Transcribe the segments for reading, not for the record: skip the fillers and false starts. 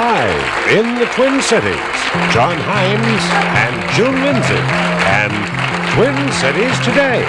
Live in the Twin Cities, John Hines and June Lindsay, and Twin Cities Today.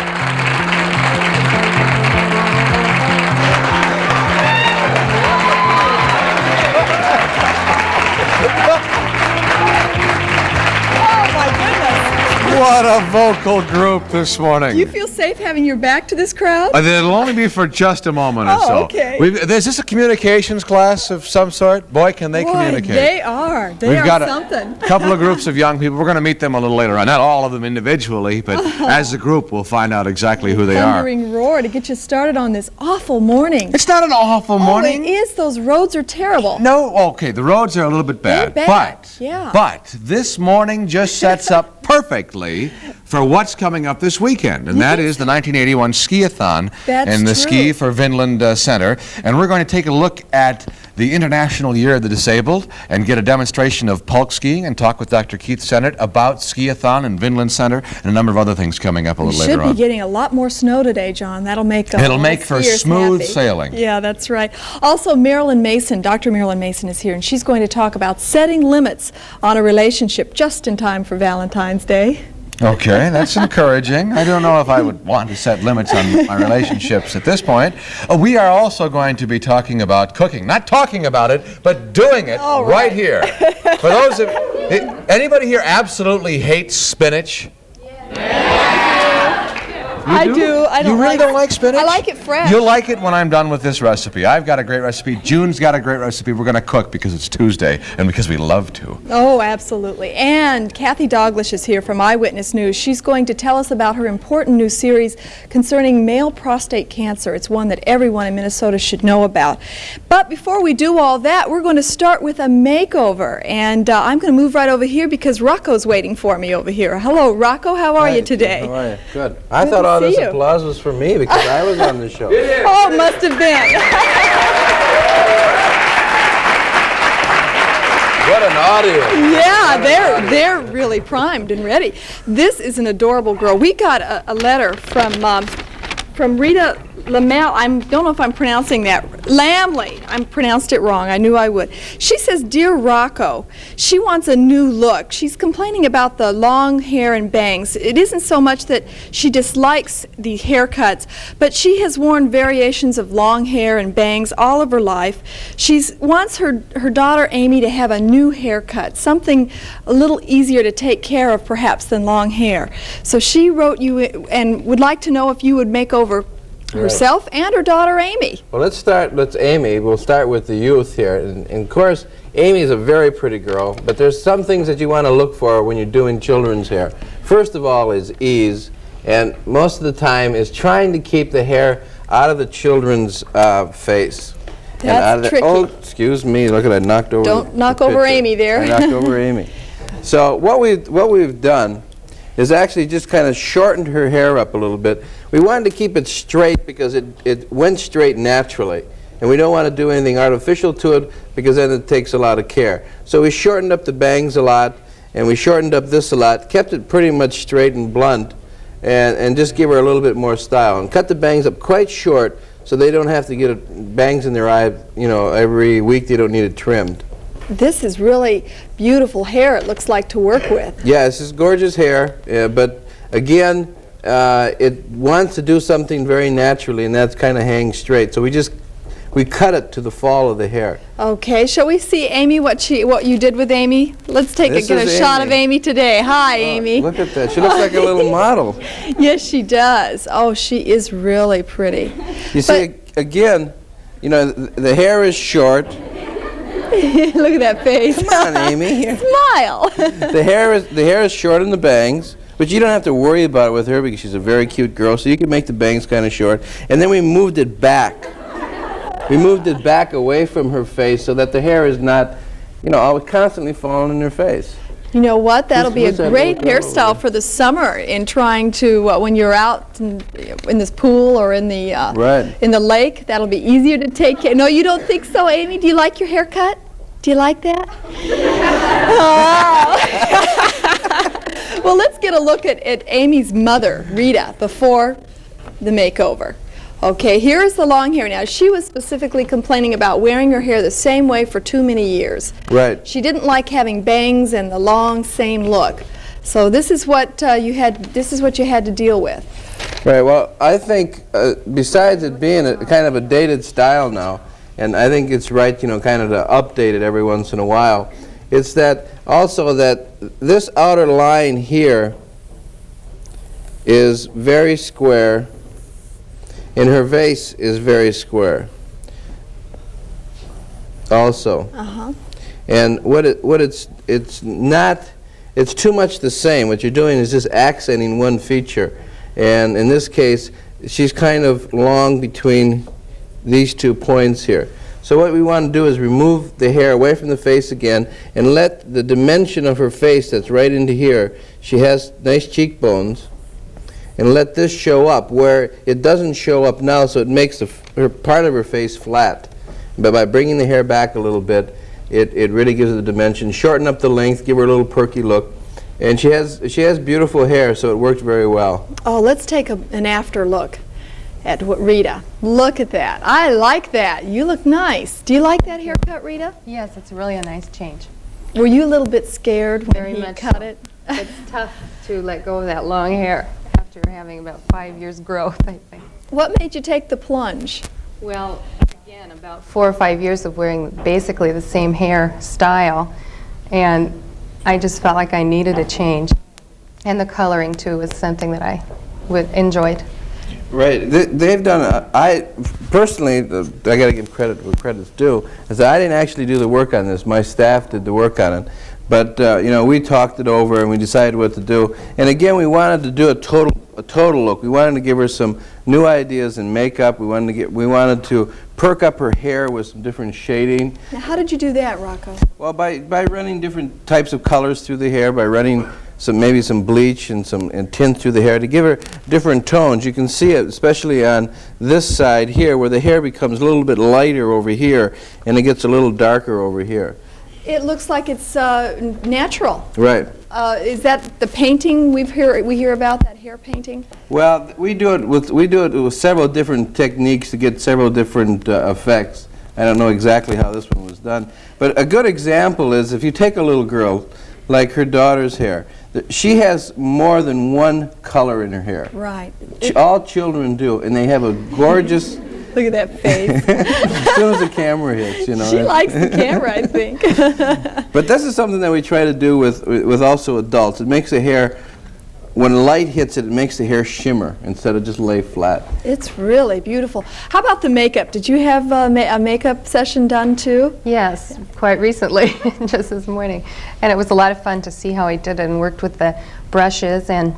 What a vocal group this morning. Do you feel safe having your back to this crowd? It'll only be for just a moment or so. Okay. Is this a communications class of some sort? Boy, can they communicate. They are. We've got something. a couple of groups of young people. We're going to meet them a little later on. Not all of them individually, but as a group, we'll find out exactly who they are. Thundering roar to get you started on this awful morning. It's not an awful morning. Oh, it is. Those roads are terrible. No, okay, the roads are a little bit bad. They're bad, yeah. But this morning just sets up perfectly for what's coming up this weekend, and that is the 1981 ski-a-thon in the Ski for Vinland Center. And we're going to take a look at the International Year of the Disabled and get a demonstration of pulk skiing and talk with Dr. Keith Sennett about ski-a-thon in Vinland Center and a number of other things coming up a little later on. We should be getting a lot more snow today, John. That'll make It'll make for smooth sailing. Yeah, that's right. Also, Marilyn Mason, Dr. Marilyn Mason is here, and she's going to talk about setting limits on a relationship just in time for Valentine's Day. Okay, that's encouraging. I don't know if I would want to set limits on my relationships at this point. We are also going to be talking about cooking. Not talking about it, but doing it right here. For those of anybody here absolutely hates spinach? I do. I don't. You really don't like spinach? I like it fresh. You'll like it when I'm done with this recipe. I've got a great recipe. June's got a great recipe. We're going to cook because it's Tuesday and because we love to. Oh, absolutely. And Kathy Douglas is here from Eyewitness News. She's going to tell us about her important new series concerning male prostate cancer. It's one that everyone in Minnesota should know about. But before we do all that, we're going to start with a makeover. And I'm going to move right over here because Rocco's waiting for me over here. Hello, Rocco. How are you today? How are you? Good. I thought all this applause was for me because I was on the show. Oh, must have been. What an audience. Yeah, they're really primed and ready. This is an adorable girl. We got a letter from Rita Lamel. I don't know if I'm pronouncing that. Lamley. I pronounced it wrong. I knew I would. She says, "Dear Rocco," she wants a new look. She's complaining about the long hair and bangs. It isn't so much that she dislikes the haircuts, but she has worn variations of long hair and bangs all of her life. She wants her daughter Amy to have a new haircut, something a little easier to take care of perhaps than long hair. So she wrote you and would like to know if you would make over herself and her daughter Amy. Well, Amy. We'll start with the youth here. And of course, Amy is a very pretty girl, but there's some things that you want to look for when you're doing children's hair. First of all is ease, and most of the time is trying to keep the hair out of the children's face. That's tricky. Oh, excuse me. Look at that. Knocked over. Don't knock over Amy there. I knocked over Amy. So what we've done is actually just kind of shortened her hair up a little bit. We wanted to keep it straight because it went straight naturally. And we don't want to do anything artificial to it because then it takes a lot of care. So we shortened up the bangs a lot, and we shortened up this a lot, kept it pretty much straight and blunt, and just give her a little bit more style. And cut the bangs up quite short so they don't have to get bangs in their eye, every week. They don't need it trimmed. This is really beautiful hair, it looks like, to work with. Yeah, this is gorgeous hair, but again, it wants to do something very naturally, and that's kind of hang straight. So we cut it to the fall of the hair. Okay, shall we see Amy, what you did with Amy? Let's get a shot of Amy today. Hi, Amy. Look at that. She looks like a little model. Yes, she does. Oh, she is really pretty. You see, again, the hair is short. Look at that face. Come on, Amy. Here. Smile. The hair is short in the bangs, but you don't have to worry about it with her because she's a very cute girl, so you can make the bangs kind of short. And then we moved it back. We moved it back away from her face so that the hair is not, always constantly falling in her face. You know what? That'll be a great hairstyle for the summer in trying to, when you're out in this pool or in the lake, that'll be easier to take care. No, you don't think so, Amy? Do you like your haircut? Do you like that? Oh. Well, let's get a look at Amy's mother, Rita, before the makeover. Okay, here's the long hair. Now, she was specifically complaining about wearing her hair the same way for too many years. Right. She didn't like having bangs and the long, same look. So this is what you had to deal with. Right, well, I think besides it being a kind of a dated style now, and I think it's right, you know, kind of to update it every once in a while, it's that also that this outer line here is very square, and her vase is very square also. And it's too much the same. What you're doing is just accenting one feature. And in this case, she's kind of long between these 2 points here. So what we want to do is remove the hair away from the face again and let the dimension of her face that's right into here, she has nice cheekbones, and let this show up where it doesn't show up now, so it makes her part of her face flat. But by bringing the hair back a little bit, it really gives it the dimension, shorten up the length, give her a little perky look. And she has beautiful hair, so it worked very well. Oh, let's take an after look at Rita. Look at that. I like that. You look nice. Do you like that haircut, Rita? Yes, it's really a nice change. Were you a little bit scared when Very he much cut so. it? It's tough to let go of that long hair after having about 5 years growth, I think. What made you take the plunge? Well, again, about 4 or 5 years of wearing basically the same hair style, and I just felt like I needed a change. And the coloring, too, was something that I enjoyed. Right. They've done, I personally, I got to give credit where credit's due, is that I didn't actually do the work on this. My staff did the work on it. But, you know, we talked it over and we decided what to do. And again, we wanted to do a total look. We wanted to give her some new ideas in makeup. We wanted to perk up her hair with some different shading. Now, how did you do that, Rocco? Well, by running different types of colors through the hair, by running maybe some bleach and tint through the hair to give her different tones. You can see it especially on this side here where the hair becomes a little bit lighter over here and it gets a little darker over here. It looks like it's natural. Right. Is that the painting we hear about, that hair painting? Well, we do it with several different techniques to get several different effects. I don't know exactly how this one was done, but a good example is if you take a little girl like her daughter's hair, she has more than one color in her hair. Right. All children do, and they have a gorgeous. Look at that face. As soon as the camera hits, you know. She likes the camera, I think. But this is something that we try to do with also adults. It makes the hair, when light hits it, it makes the hair shimmer instead of just lay flat. It's really beautiful. How about the makeup? Did you have a makeup session done too? Yes, quite recently, just this morning. And it was a lot of fun to see how he did it and worked with the brushes and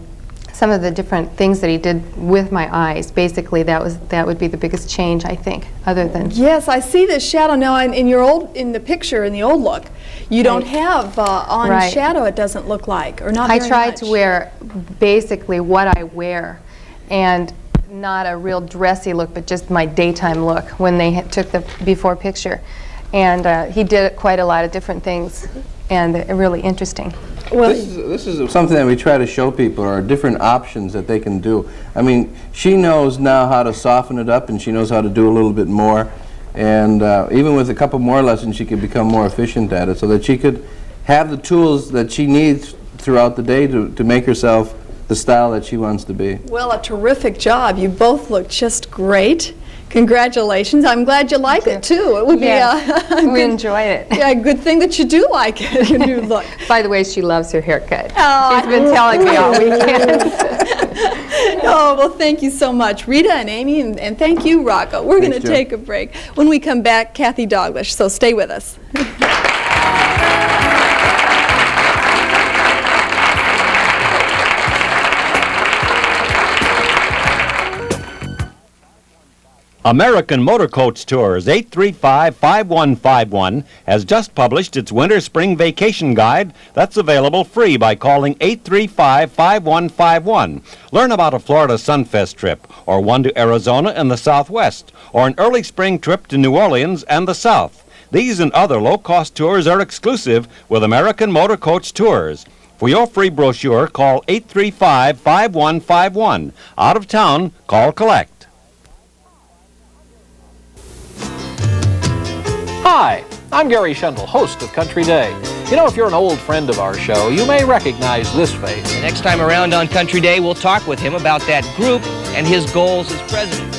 some of the different things that he did with my eyes. Basically, that would be the biggest change, I think, other than... Yes, I see this shadow now in the picture, in the old look. You don't have on Right. shadow, it doesn't look like, or not I very tried much. to wear basically what I wear, and not a real dressy look, but just my daytime look when they took the before picture. And he did quite a lot of different things, and really interesting. Well, This is something that we try to show people are different options that they can do. I mean, she knows now how to soften it up, and she knows how to do a little bit more. And even with a couple more lessons, she could become more efficient at it, so that she could have the tools that she needs throughout the day to make herself the style that she wants to be. well, a terrific job. You both look just great. Congratulations. I'm glad you like it too. It would be We enjoyed it. a good thing that you do like it, your new look. By the way, she loves her haircut. Oh, She's been telling me all weekend. Oh, well, thank you so much, Rita and Amy, and thank you, Rocco. We're going to Jim. take a break. When we come back, Kathy Douglas, so stay with us. American Motor Coach Tours 835-5151 has just published its winter-spring vacation guide that's available free by calling 835-5151. Learn about a Florida Sunfest trip, or one to Arizona and the Southwest, or an early spring trip to New Orleans and the South. These and other low-cost tours are exclusive with American Motor Coach Tours. For your free brochure, call 835-5151. Out of town, call collect. Hi, I'm Gary Shendel, host of Country Day. You know, if you're an old friend of our show, you may recognize this face. The next time around on Country Day, we'll talk with him about that group and his goals as president.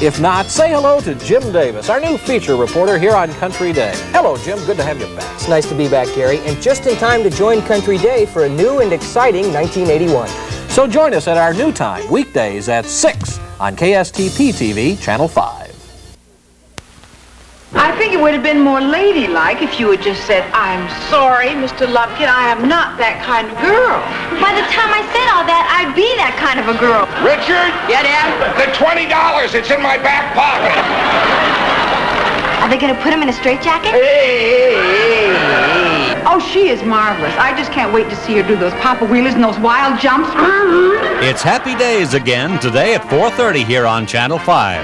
If not, say hello to Jim Davis, our new feature reporter here on Country Day. Hello, Jim. Good to have you back. It's nice to be back, Gary, and just in time to join Country Day for a new and exciting 1981. So join us at our new time, weekdays at 6 on KSTP TV, Channel 5. I think it would have been more ladylike if you had just said, "I'm sorry, Mr. Lumpkin, I am not that kind of girl." By the time I said all that, I'd be that kind of a girl. Richard? Yeah, Dad? The $20, it's in my back pocket. Are they going to put him in a straitjacket? Hey. Oh, she is marvelous. I just can't wait to see her do those papa wheelers and those wild jumps. It's Happy Days again today at 4:30 here on Channel 5.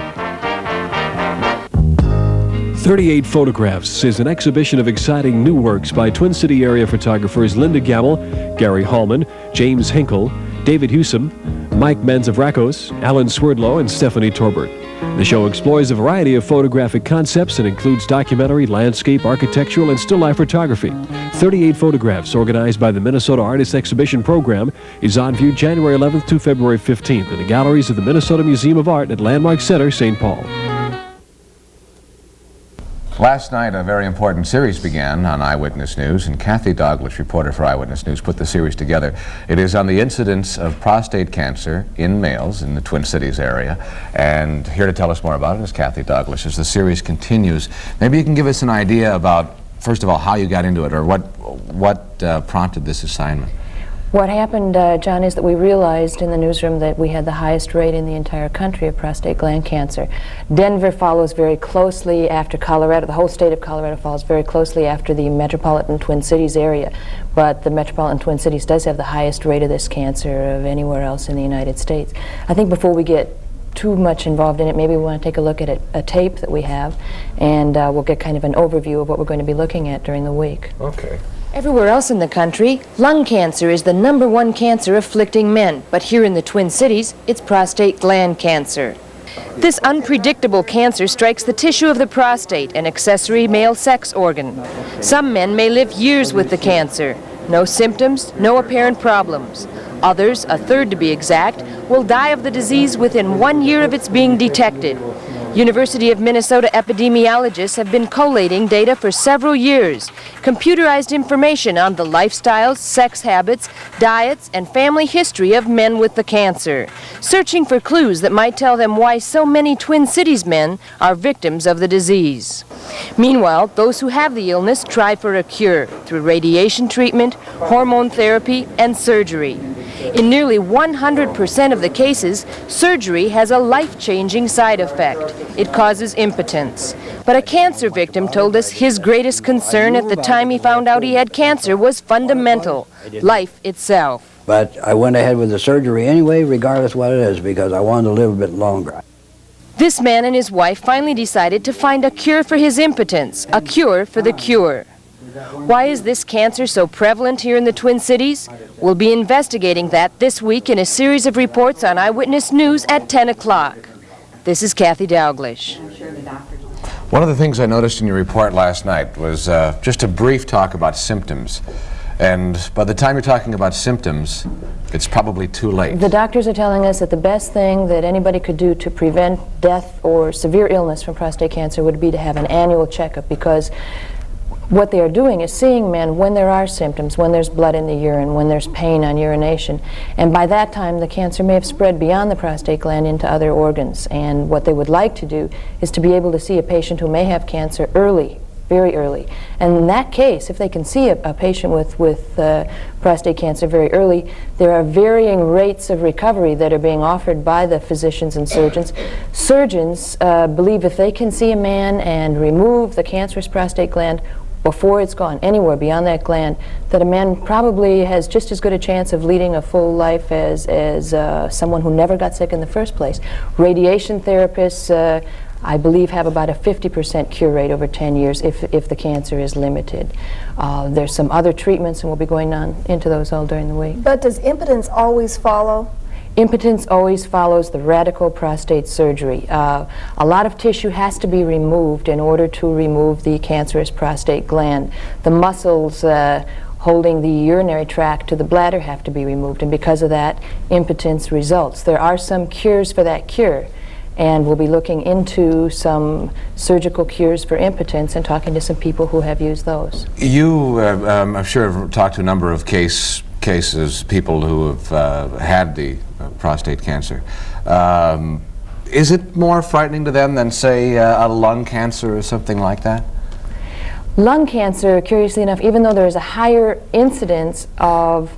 38 Photographs is an exhibition of exciting new works by Twin City area photographers Linda Gamble, Gary Hallman, James Hinkle, David Hewsome, Mike Manzavrakos, Alan Swerdlow, and Stephanie Torbert. The show explores a variety of photographic concepts and includes documentary, landscape, architectural, and still life photography. 38 Photographs, organized by the Minnesota Artists Exhibition Program, is on view January 11th to February 15th in the galleries of the Minnesota Museum of Art at Landmark Center, St. Paul. Last night, a very important series began on Eyewitness News, and Kathy Douglas, reporter for Eyewitness News, put the series together. It is on the incidence of prostate cancer in males in the Twin Cities area. And here to tell us more about it is Kathy Douglas. As the series continues, maybe you can give us an idea about, first of all, how you got into it, or what prompted this assignment. What happened, John, is that we realized in the newsroom that we had the highest rate in the entire country of prostate gland cancer. Denver follows very closely after Colorado. The whole state of Colorado follows very closely after the metropolitan Twin Cities area. But the metropolitan Twin Cities does have the highest rate of this cancer of anywhere else in the United States. I think before we get too much involved in it, maybe we want to take a look at a tape that we have, and we'll get kind of an overview of what we're going to be looking at during the week. Okay. Everywhere else in the country, lung cancer is the #1 cancer afflicting men, but here in the Twin Cities, it's prostate gland cancer. This unpredictable cancer strikes the tissue of the prostate, an accessory male sex organ. Some men may live years with the cancer. No symptoms, no apparent problems. Others, a third to be exact, will die of the disease within 1 year of its being detected. University of Minnesota epidemiologists have been collating data for several years, computerized information on the lifestyles, sex habits, diets, and family history of men with the cancer, searching for clues that might tell them why so many Twin Cities men are victims of the disease. Meanwhile, those who have the illness try for a cure through radiation treatment, hormone therapy, and surgery. In nearly 100% of the cases, surgery has a life-changing side effect. It causes impotence. But a cancer victim told us his greatest concern at the time he found out he had cancer was fundamental, life itself. But I went ahead with the surgery anyway, regardless what it is, because I wanted to live a bit longer. This man and his wife finally decided to find a cure for his impotence, a cure for the cure. Why is this cancer so prevalent here in the Twin Cities? We'll be investigating that this week in a series of reports on Eyewitness News at 10 o'clock. This is Kathy Douglas. One of the things I noticed in your report last night was just a brief talk about symptoms. And by the time you're talking about symptoms, it's probably too late. The doctors are telling us that the best thing that anybody could do to prevent death or severe illness from prostate cancer would be to have an annual checkup, because what they are doing is seeing men when there are symptoms, when there's blood in the urine, when there's pain on urination. And by that time, the cancer may have spread beyond the prostate gland into other organs. And what they would like to do is to be able to see a patient who may have cancer early, very early. And in that case, if they can see a patient with prostate cancer very early, there are varying rates of recovery that are being offered by the physicians and surgeons. Surgeons believe if they can see a man and remove the cancerous prostate gland before it's gone anywhere beyond that gland, that a man probably has just as good a chance of leading a full life as someone who never got sick in the first place. Radiation therapists, I believe, have about a 50% cure rate over 10 years if the cancer is limited. There's some other treatments, and we'll be going on into those all during the week. But does impotence always follow? Impotence always follows the radical prostate surgery. A lot of tissue has to be removed in order to remove the cancerous prostate gland. The muscles holding the urinary tract to the bladder have to be removed, and because of that, impotence results. There are some cures for that cure, and we'll be looking into some surgical cures for impotence and talking to some people who have used those. You, I'm sure, have talked to a number of cases, people who have had the prostate cancer. Is it more frightening to them than, say, a lung cancer or something like that? Lung cancer, curiously enough, even though there is a higher incidence of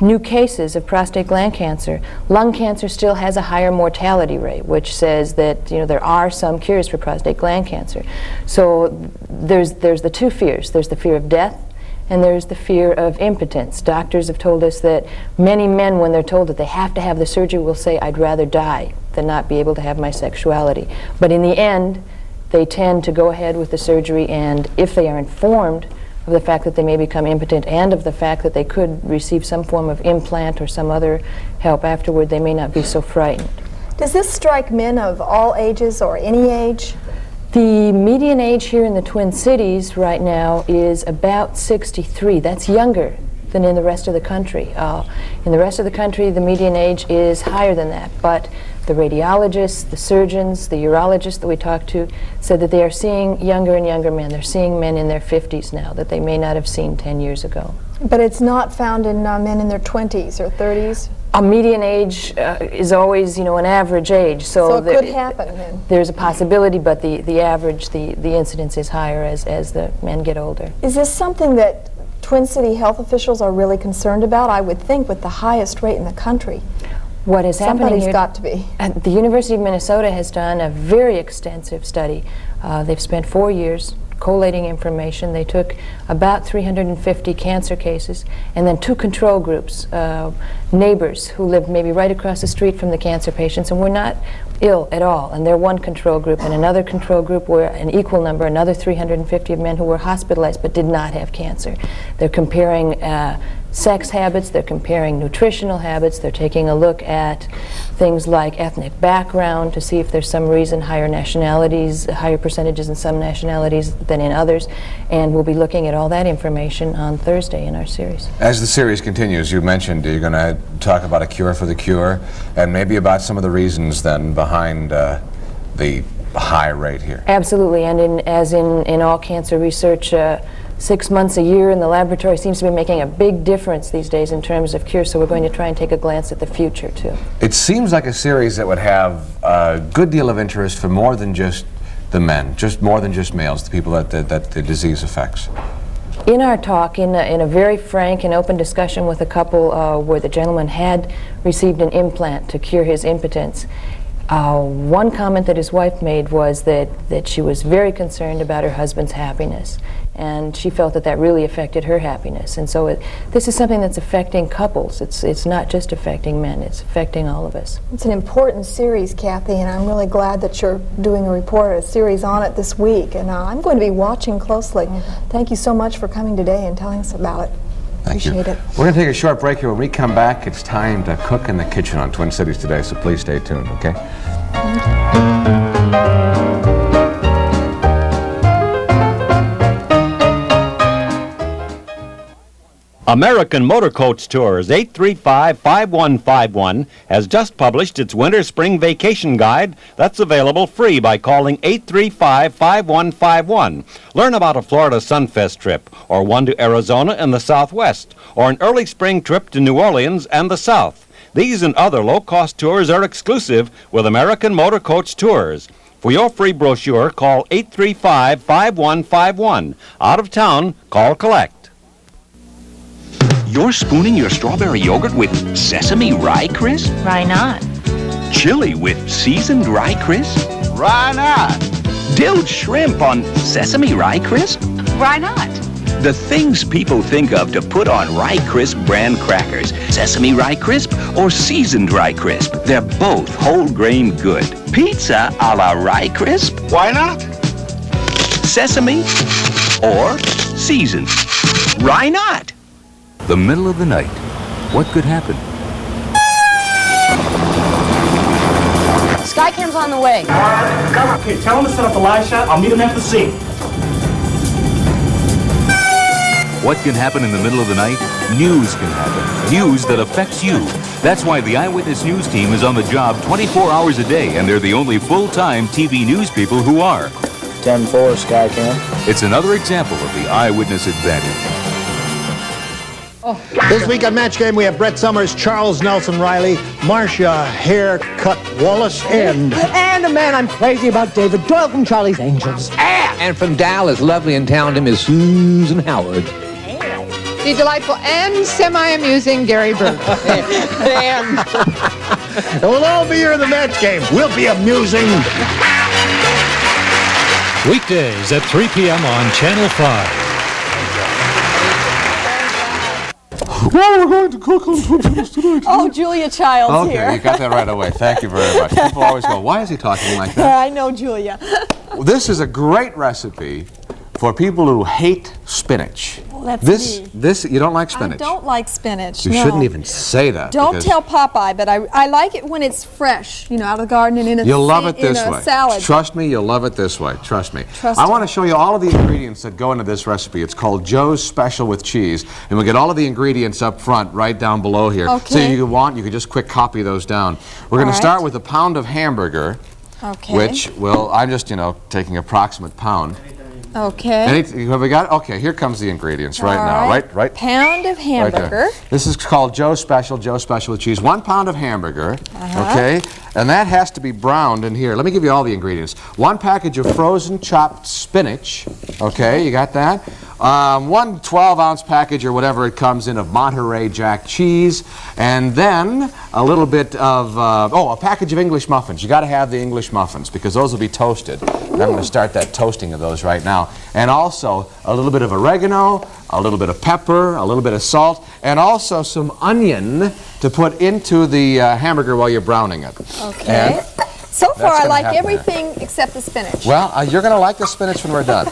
new cases of prostate gland cancer, lung cancer still has a higher mortality rate, which says that there are some cures for prostate gland cancer. So there's the two fears. There's the fear of death, and there's the fear of impotence. Doctors have told us that many men, when they're told that they have to have the surgery, will say, "I'd rather die than not be able to have my sexuality." But in the end, they tend to go ahead with the surgery, and if they are informed of the fact that they may become impotent and of the fact that they could receive some form of implant or some other help afterward, they may not be so frightened. Does this strike men of all ages or any age? The median age here in the Twin Cities right now is about 63. That's younger than in the rest of the country. In the rest of the country, the median age is higher than that, but the radiologists, the surgeons, the urologists that we talked to said that they are seeing younger and younger men. They're seeing men in their 50s now that they may not have seen 10 years ago. But it's not found in men in their 20s or 30s? A median age is always, an average age. So it could happen then? There's a possibility, but the average, the incidence is higher as the men get older. Is this something that Twin City health officials are really concerned about? I would think with the highest rate in the country. What is happening Somebody's here, got to be. The University of Minnesota has done a very extensive study. They've spent 4 years collating information. They took about 350 cancer cases and then 2 control groups, neighbors who lived maybe right across the street from the cancer patients and were not ill at all. And they're one control group, and another control group were an equal number, another 350 of men who were hospitalized but did not have cancer. They're comparing sex habits, they're comparing nutritional habits, they're taking a look at things like ethnic background to see if there's some reason higher nationalities, higher percentages in some nationalities than in others, and we'll be looking at all that information on Thursday in our series. As the series continues, you mentioned you're going to talk about a cure for the cure and maybe about some of the reasons then behind the high rate here. Absolutely, and as in all cancer research, 6 months a year in the laboratory seems to be making a big difference these days in terms of cure, so we're going to try and take a glance at the future too. It seems like a series that would have a good deal of interest for more than just the men, just more than just males, the people that the disease affects. In our talk, in a very frank and open discussion with a couple where the gentleman had received an implant to cure his impotence, one comment that his wife made was that she was very concerned about her husband's happiness, and she felt that really affected her happiness. And so this is something that's affecting couples. It's not just affecting men, it's affecting all of us. It's an important series, Kathy, and I'm really glad that you're doing a series on it this week, and I'm going to be watching closely. Thank you so much for coming today and telling us about it. Thank you. Appreciate it. We're going to take a short break here. When we come back, it's time to cook in the kitchen on Twin Cities today, so please stay tuned, okay? American Motor Coach Tours 835-5151 has just published its winter-spring vacation guide that's available free by calling 835-5151. Learn about a Florida Sunfest trip, or one to Arizona and the Southwest, or an early spring trip to New Orleans and the South. These and other low-cost tours are exclusive with American Motor Coach Tours. For your free brochure, call 835-5151. Out of town, call collect. You're spooning your strawberry yogurt with sesame rye crisp? Why not? Chili with seasoned rye crisp? Why not? Dilled shrimp on sesame rye crisp? Why not? The things people think of to put on Rye Crisp brand crackers, sesame rye crisp or seasoned rye crisp. They're both whole grain good. Pizza a la rye crisp? Why not? Sesame or seasoned? Why not? The middle of the night. What could happen? Skycam's on the way. Okay, tell him to set up a live shot. I'll meet him at the scene. What can happen in the middle of the night? News can happen. News that affects you. That's why the Eyewitness News Team is on the job 24 hours a day, and they're the only full-time TV news people who are. 10-4, Skycam. It's another example of the Eyewitness advantage. This week on Match Game, we have Brett Summers, Charles Nelson Riley, Marcia Haircut Wallace, and a man I'm crazy about, David Doyle from Charlie's Angels. And from Dallas, lovely and talented Miss Susan Howard. The delightful and semi-amusing Gary Burke. And we'll all be here in the Match Game. We'll be amusing. Weekdays at 3 p.m. on Channel 5. Well, we're going to cook on Twin Cities tonight. Oh, Julia Child's here. Okay, you got that right away. Thank you very much. People always go, why is he talking like that? I know Julia. This is a great recipe for people who hate spinach. Well, that's me. This, you don't like spinach? I don't like spinach, You no. shouldn't even say that. Don't because tell Popeye, but I like it when it's fresh, you know, out of the garden and in a You'll love it this way. Salad. Trust me, you'll love it this way. Trust me. Trust I me. want to show you all of the ingredients that go into this recipe. It's called Joe's Special with Cheese. And we'll get all of the ingredients up front, right down below here. Okay. So if you want, you could just quick copy those down. We're going to start with a pound of hamburger, Okay. which will, I'm just, taking approximate pound. Okay. Have we got it? Okay, here comes the ingredients right now. Right? Pound of hamburger. Right there. This is called Joe's Special with Cheese. 1 pound of hamburger, okay? And that has to be browned in here. Let me give you all the ingredients. 1 package of frozen chopped spinach, okay? You got that? 1 12-ounce package or whatever it comes in of Monterey Jack cheese, and then a little bit of, a package of English muffins. You got to have the English muffins because those will be toasted. And I'm going to start that toasting of those right now. And also a little bit of oregano, a little bit of pepper, a little bit of salt, and also some onion to put into the hamburger while you're browning it. Okay. And So far, I like happen everything except the spinach. well, you're going to like the spinach when we're done.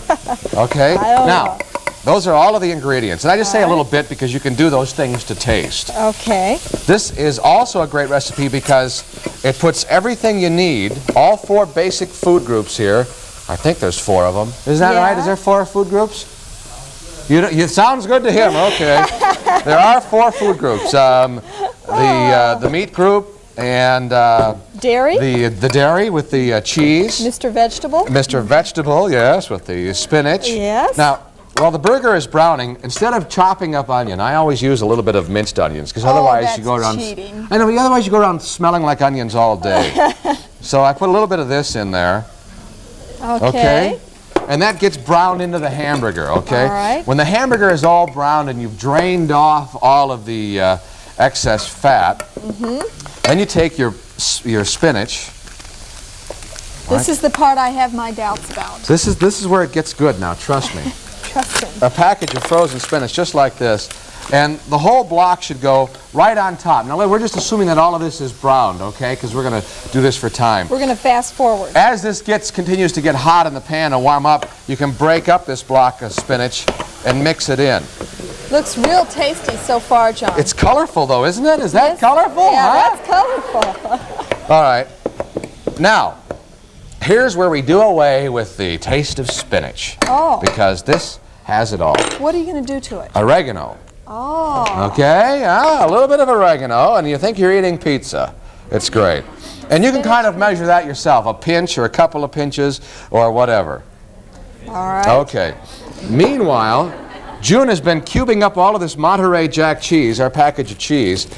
Okay? I don't now, know. those are all of the ingredients. And I just say a little bit because you can do those things to taste. Okay. This is also a great recipe because it puts everything you need, all 4 basic food groups here. I think there's 4 of them. Is that right? Is there 4 food groups? It sounds good to him. Okay. There are 4 food groups. The meat group, and dairy? The dairy with the cheese. Mr. Vegetable? Mr. Vegetable, yes, with the spinach. Yes. Now, while the burger is browning, instead of chopping up onion, I always use a little bit of minced onions because otherwise you go around. Cheating. I know, but otherwise you go around smelling like onions all day. So I put a little bit of this in there. Okay. And that gets browned into the hamburger, okay? All right. When the hamburger is all browned and you've drained off all of the excess fat, then you take your spinach. This is the part I have my doubts about. This is where it gets good now, trust me. Trust him. A package of frozen spinach just like this. And the whole block should go right on top. Now, we're just assuming that all of this is browned, okay? Because we're going to do this for time. We're going to fast forward. As this continues to get hot in the pan and warm up, you can break up this block of spinach and mix it in. Looks real tasty so far, John. It's colorful, though, isn't it? Is that colorful? Yeah, that's colorful. All right. Now, here's where we do away with the taste of spinach. Oh. Because this has it all. What are you going to do to it? Oregano. Oh. Okay, a little bit of oregano, and you think you're eating pizza. It's great. And you can kind of measure that yourself, a pinch or a couple of pinches or whatever. All right. Okay. Meanwhile, June has been cubing up all of this Monterey Jack cheese, our package of cheese.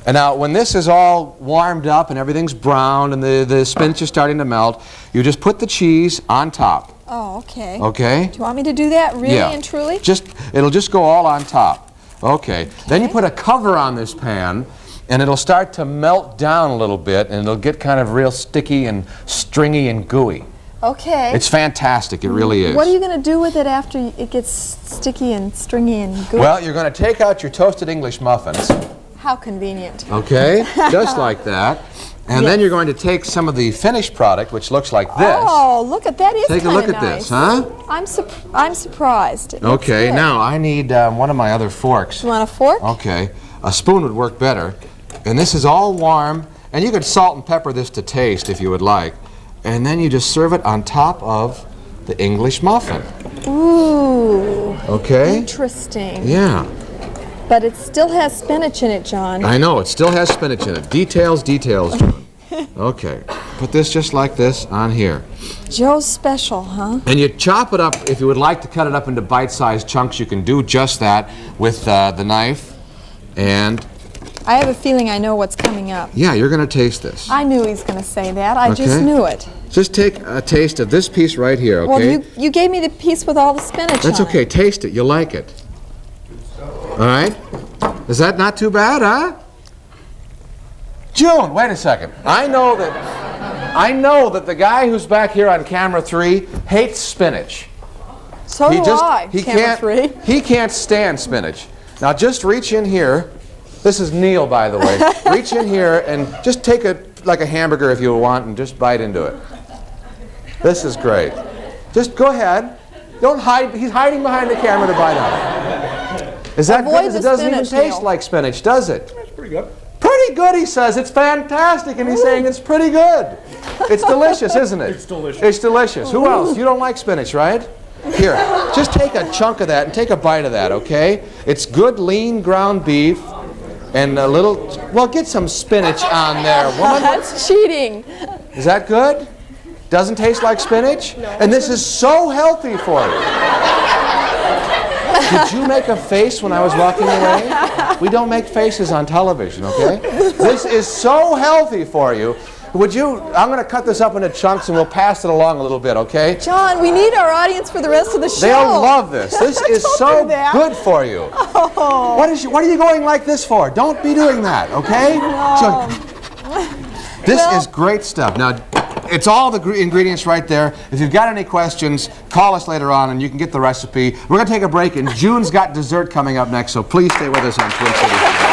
And now, when this is all warmed up and everything's brown and the spinach is starting to melt, you just put the cheese on top. Oh, okay. Okay? Do you want me to do that really Yeah. and truly? It'll just go all on top. Okay. Then you put a cover on this pan, and it'll start to melt down a little bit, and it'll get kind of real sticky and stringy and gooey. Okay. It's fantastic. It really is. What are you going to do with it after it gets sticky and stringy and gooey? Well, you're going to take out your toasted English muffins. How convenient. Okay. Just like that. And then you're going to take some of the finished product, which looks like this. Oh, look at that! Is Take a look at this, huh? I'm surprised. It looks Okay. good. Now I need one of my other forks. You want a fork? Okay. A spoon would work better. And this is all warm, And you could salt and pepper this to taste if you would like. And then you just serve it on top of the English muffin. Ooh. Okay? Interesting. Yeah. But it still has spinach in it, John. I know, it still has spinach in it. Details, details, June. Okay. Put this just like this on here. Joe's special, huh? And you chop it up. If you would like to cut it up into bite-sized chunks, you can do just that with the knife. And I have a feeling I know what's coming up. yeah, you're going to taste this. I knew he was going to say that. I just knew it. Just take a taste of this piece right here, okay? Well, you gave me the piece with all the spinach That's on okay. it. Taste it. You'll like it. All right? Is that not too bad, huh? June, wait a second. I know that the guy who's back here on camera 3 hates spinach. So do I, camera 3. He can't stand spinach. Now just reach in here. This is Neil, by the way. Reach in here and just take like a hamburger if you want and just bite into it. This is great. Just go ahead. Don't hide. He's hiding behind the camera to bite on it. Is that good? It doesn't even taste like spinach, does it? That's pretty good. Pretty good, he says. It's fantastic, and he's saying it's pretty good. It's delicious, isn't it? It's delicious. It's delicious. Who else? You don't like spinach, right? Here, just take a chunk of that and take a bite of that, okay? It's good lean ground beef and a little, well, get some spinach on there, woman. That's cheating. Is that good? Doesn't taste like spinach? No. And this is so healthy for you. Did you make a face when I was walking away? We don't make faces on television, okay? This is so healthy for you. Would you, I'm going to cut this up into chunks and we'll pass it along a little bit, okay? John, we need our audience for the rest of the show. They'll love this. This is so good for you. Oh. What are you going like this for? Don't be doing that, okay? No. This is great stuff. Now, it's all the ingredients right there. If you've got any questions, call us later on and you can get the recipe. We're going to take a break and June's got dessert coming up next, so please stay with us on Twin Cities.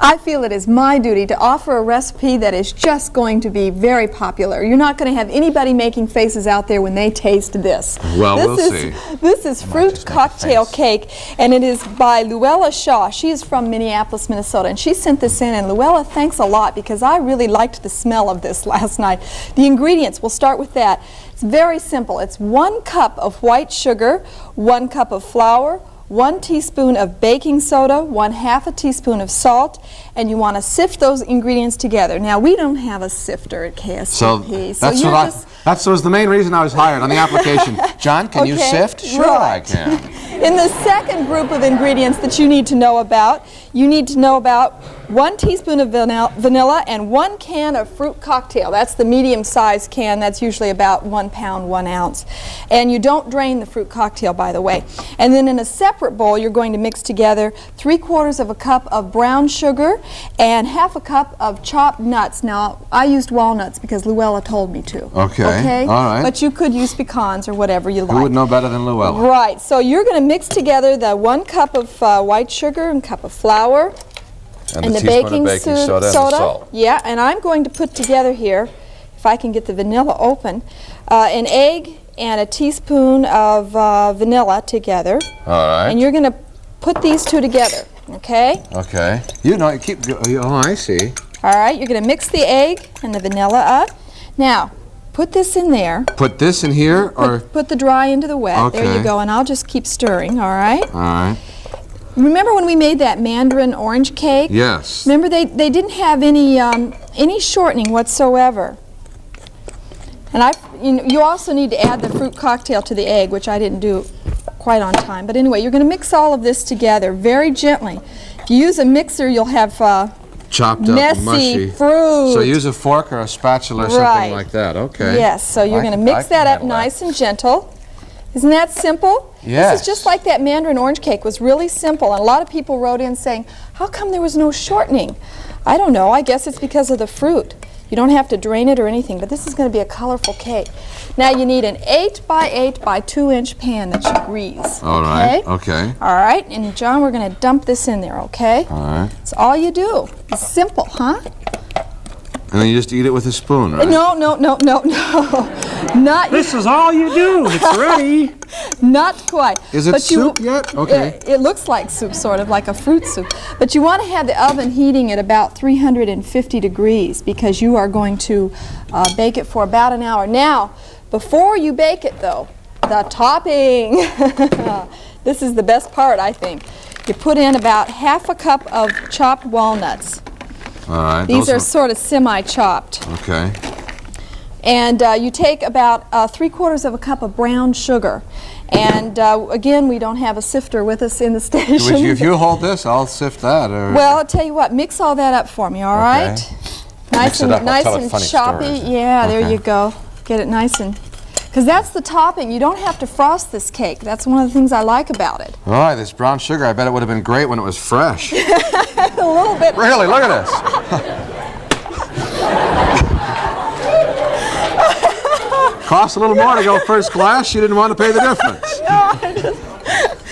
I feel it is my duty to offer a recipe that is just going to be very popular. You're not going to have anybody making faces out there when they taste this. Well, we'll see. This is fruit cocktail cake, and it is by Luella Shaw. She is from Minneapolis, Minnesota, and she sent this in, and Luella, thanks a lot, because I really liked the smell of this last night. The ingredients, we'll start with that. It's very simple. It's 1 cup of white sugar, 1 cup of flour, 1 teaspoon of baking soda, 1/2 teaspoon of salt, and you want to sift those ingredients together. Now, we don't have a sifter at KSTP. That was the main reason I was hired on the application. John, can you sift? Sure, right. I can. In the second group of ingredients that you need to know about, 1 teaspoon of vanilla and 1 can of fruit cocktail. That's the medium-sized can. That's usually about 1 pound, 1 ounce. And you don't drain the fruit cocktail, by the way. And then in a separate bowl, you're going to mix together 3/4 of a cup of brown sugar and 1/2 cup of chopped nuts. Now, I used walnuts because Luella told me to. Okay. All right. But you could use pecans or whatever you like. Who would know better than Luella? Right. So you're going to mix together the 1 cup of white sugar and cup of flour and the baking soda and the salt. Yeah, and I'm going to put together here, if I can get the vanilla open, an egg and a teaspoon of vanilla together. All right. And you're going to put these two together, okay? Okay. You know, oh, I see. All right, you're going to mix the egg and the vanilla up. Now, put this in there. Put this in here, or? Put the dry into the wet. Okay. There you go, and I'll just keep stirring, all right? All right. Remember when we made that mandarin orange cake? Yes. Remember they didn't have any shortening whatsoever. And you also need to add the fruit cocktail to the egg, which I didn't do quite on time. But anyway, you're going to mix all of this together very gently. If you use a mixer, you'll have chopped up, messy mushy fruit. So use a fork or a spatula or something like that. Okay. Yes. So you're going to mix that up nice and gentle. Isn't that simple? Yes. This is just like that mandarin orange cake. Was really simple, and a lot of people wrote in saying, "How come there was no shortening?" I don't know. I guess it's because of the fruit. You don't have to drain it or anything, but this is going to be a colorful cake. Now you need an 8 by 8 by 2 inch pan that you grease. All right. Okay. All right, and John, we're going to dump this in there, okay? All right. That's all you do. It's simple, huh? And then you just eat it with a spoon, right? No. Not This is all you do. It's ready. Not quite. Is it soup yet? Okay. It looks like soup, sort of like a fruit soup. But you want to have the oven heating at about 350 degrees because you are going to bake it for about an hour. Now, before you bake it, though, the topping. This is the best part, I think. You put in about half a cup of chopped walnuts. All right. These are sort of semi-chopped. Okay. And you take about 3/4 of a cup of brown sugar. And again, we don't have a sifter with us in the station. If you hold this, I'll sift that. Or... Well, I'll tell you what, mix all that up for me, all right? Nice and choppy. Yeah, there you go. Get it nice and... Because that's the topping. You don't have to frost this cake. That's one of the things I like about it. All right, this brown sugar, I bet it would have been great when it was fresh. A little bit. Really, look at this. Cost a little more to go first class. You didn't want to pay the difference.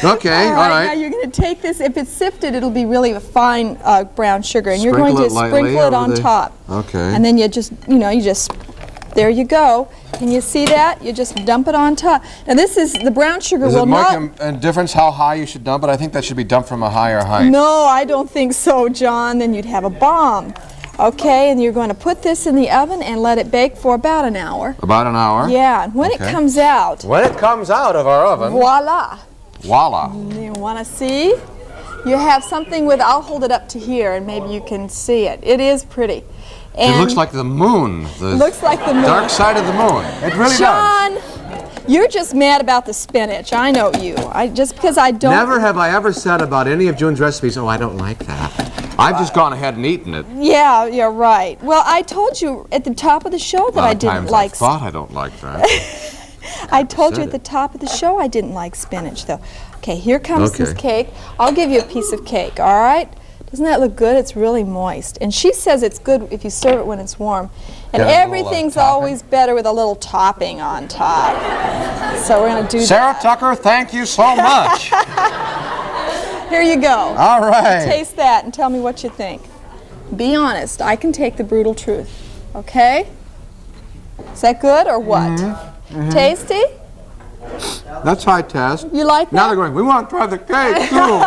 Okay, all right. Now you're going to take this. If it's sifted, it'll be really a fine brown sugar, and you're going to sprinkle it on top. Okay. And then you just, there you go. Can you see that? You just dump it on top. Now this is, the brown sugar will not... Does it make a difference how high you should dump it? I think that should be dumped from a higher height. No, I don't think so, John. Then you'd have a bomb. Okay, and you're going to put this in the oven and let it bake for about an hour. About an hour? Yeah, and when it comes out... When it comes out of our oven... Voila. Voila. You want to see? You have something with... I'll hold it up to here and maybe you can see it. It is pretty. And it looks like the moon. Looks like the moon. Dark side of the moon. It really does. John, you're just mad about the spinach. I know you. Just because I don't... Never have I ever said about any of June's recipes, oh, I don't like that. I've just gone ahead and eaten it. Yeah, you're right. Well, I told you at the top of the show that I didn't like... I thought I don't like that. I told you at the top of the show I didn't like spinach, though. Okay, here comes this cake. I'll give you a piece of cake, all right? Doesn't that look good? It's really moist. And she says it's good if you serve it when it's warm. And everything's always better with a little topping on top. So we're going to do Sarah Tucker, thank you so much. Here you go. All right. Taste that and tell me what you think. Be honest. I can take the brutal truth. Okay? Is that good or what? Tasty? That's high test. You like that? Now they're going, we want to try the cake, too.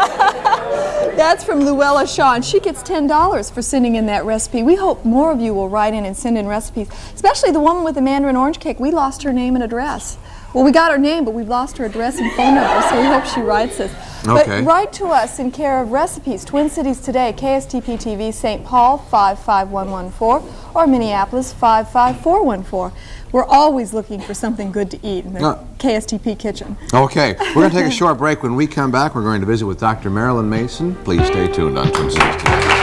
That's from Luella Shaw, and she gets $10 for sending in that recipe. We hope more of you will write in and send in recipes, especially the woman with the mandarin orange cake. We lost her name and address. Well, we got her name, but we've lost her address and phone number, so we hope she writes us. Okay. But write to us in care of Recipes, Twin Cities Today, KSTP TV, St. Paul 55114, or Minneapolis 55414. We're always looking for something good to eat in the KSTP kitchen. Okay, we're going to take a short break. When we come back, we're going to visit with Dr. Marilyn Mason. Please stay tuned on Twin Cities Today.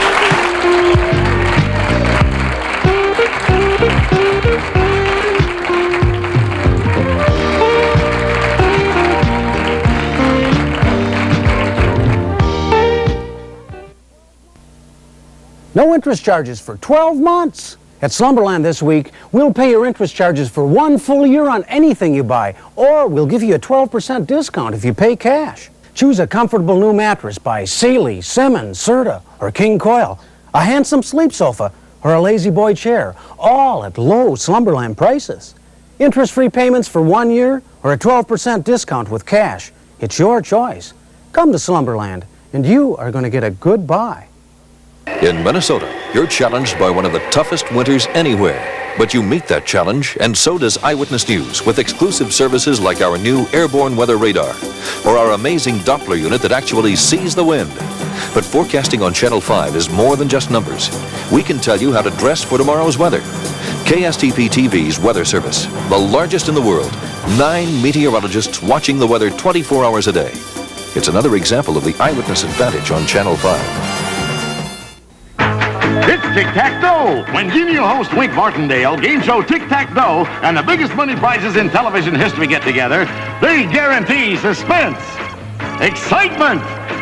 No interest charges for 12 months. At Slumberland this week, we'll pay your interest charges for 1 full year on anything you buy, or we'll give you a 12% discount if you pay cash. Choose a comfortable new mattress by Sealy, Simmons, Serta, or King Coil, a handsome sleep sofa, or a Lazy Boy chair, all at low Slumberland prices. Interest-free payments for 1 year, or a 12% discount with cash. It's your choice. Come to Slumberland, and you are going to get a good buy. In Minnesota, you're challenged by one of the toughest winters anywhere. But you meet that challenge, and so does Eyewitness News, with exclusive services like our new airborne weather radar, or our amazing Doppler unit that actually sees the wind. But forecasting on Channel 5 is more than just numbers. We can tell you how to dress for tomorrow's weather. KSTP TV's Weather Service, the largest in the world. 9 meteorologists watching the weather 24 hours a day. It's another example of the Eyewitness advantage on Channel 5. It's Tic-Tac-Toe! When Genial host Wink Martindale, game show Tic-Tac-Toe, and the biggest money prizes in television history get together, they guarantee suspense, excitement,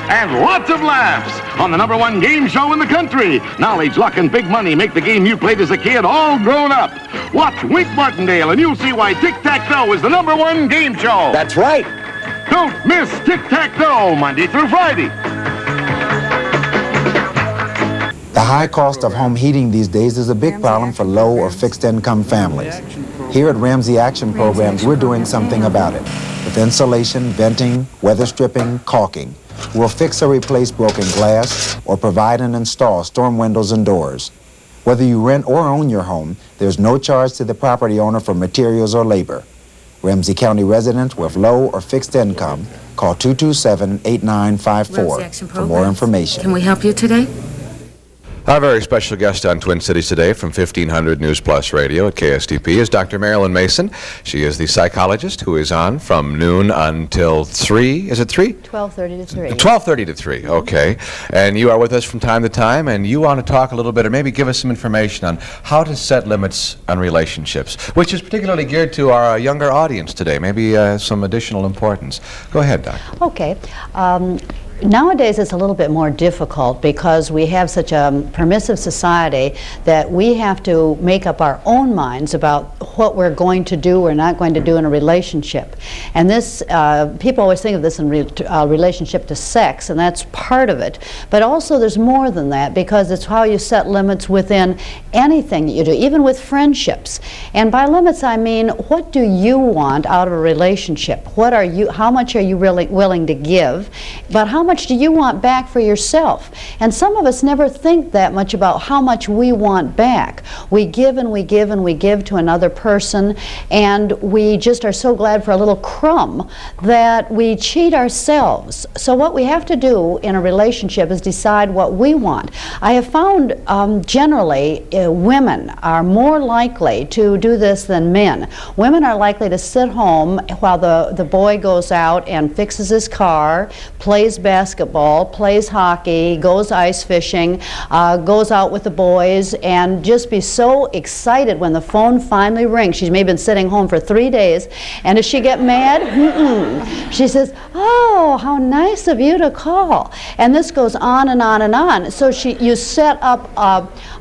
and lots of laughs on the #1 game show in the country. Knowledge, luck, and big money make the game you played as a kid all grown up. Watch Wink Martindale and you'll see why Tic-Tac-Toe is the #1 game show. That's right. Don't miss Tic-Tac-Toe, Monday through Friday. The high cost of home heating these days is a big problem for low or fixed income families. Here at Ramsey Action Programs, we're doing something about it. With insulation, venting, weather stripping, caulking. We'll fix or replace broken glass or provide and install storm windows and doors. Whether you rent or own your home, there's no charge to the property owner for materials or labor. Ramsey County residents with low or fixed income, call 227-8954 for more information. Can we help you today? Our very special guest on Twin Cities today from 1500 News Plus Radio at KSTP is Dr. Marilyn Mason. She is the psychologist who is on from noon until 3. Is it 3? 12:30 to 3. 12:30 to 3, okay. And you are with us from time to time, and you want to talk a little bit, or maybe give us some information on how to set limits on relationships, which is particularly geared to our younger audience today, maybe some additional importance. Go ahead, Doctor. Okay. Nowadays it's a little bit more difficult because we have such a permissive society that we have to make up our own minds about what we're going to do or not going to do in a relationship. And this, people always think of this in relationship to sex, and that's part of it. But also there's more than that, because it's how you set limits within anything that you do, even with friendships. And by limits I mean, what do you want out of a relationship? What are you, how much are you really willing to give? But how much do you want back for yourself? And some of us never think that much about how much we want back. We give and we give and we give to another person, and we just are so glad for a little crumb that we cheat ourselves. So what we have to do in a relationship is decide what we want. I have found generally women are more likely to do this than men. Women are likely to sit home while the boy goes out and fixes his car, plays basketball, plays hockey, goes ice fishing, goes out with the boys, and just be so excited when the phone finally rings. She's maybe been sitting home for 3 days, and does she get mad? She says, "Oh, how nice of you to call." And this goes on and on and on. So you set up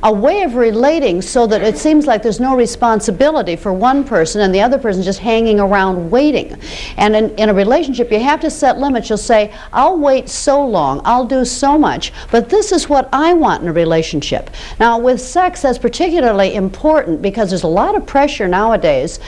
a way of relating so that it seems like there's no responsibility for one person and the other person just hanging around waiting. And in a relationship, you have to set limits. You'll say, "I'll wait so long, I'll do so much, but this is what I want in a relationship." Now with sex, that's particularly important because there's a lot of pressure nowadays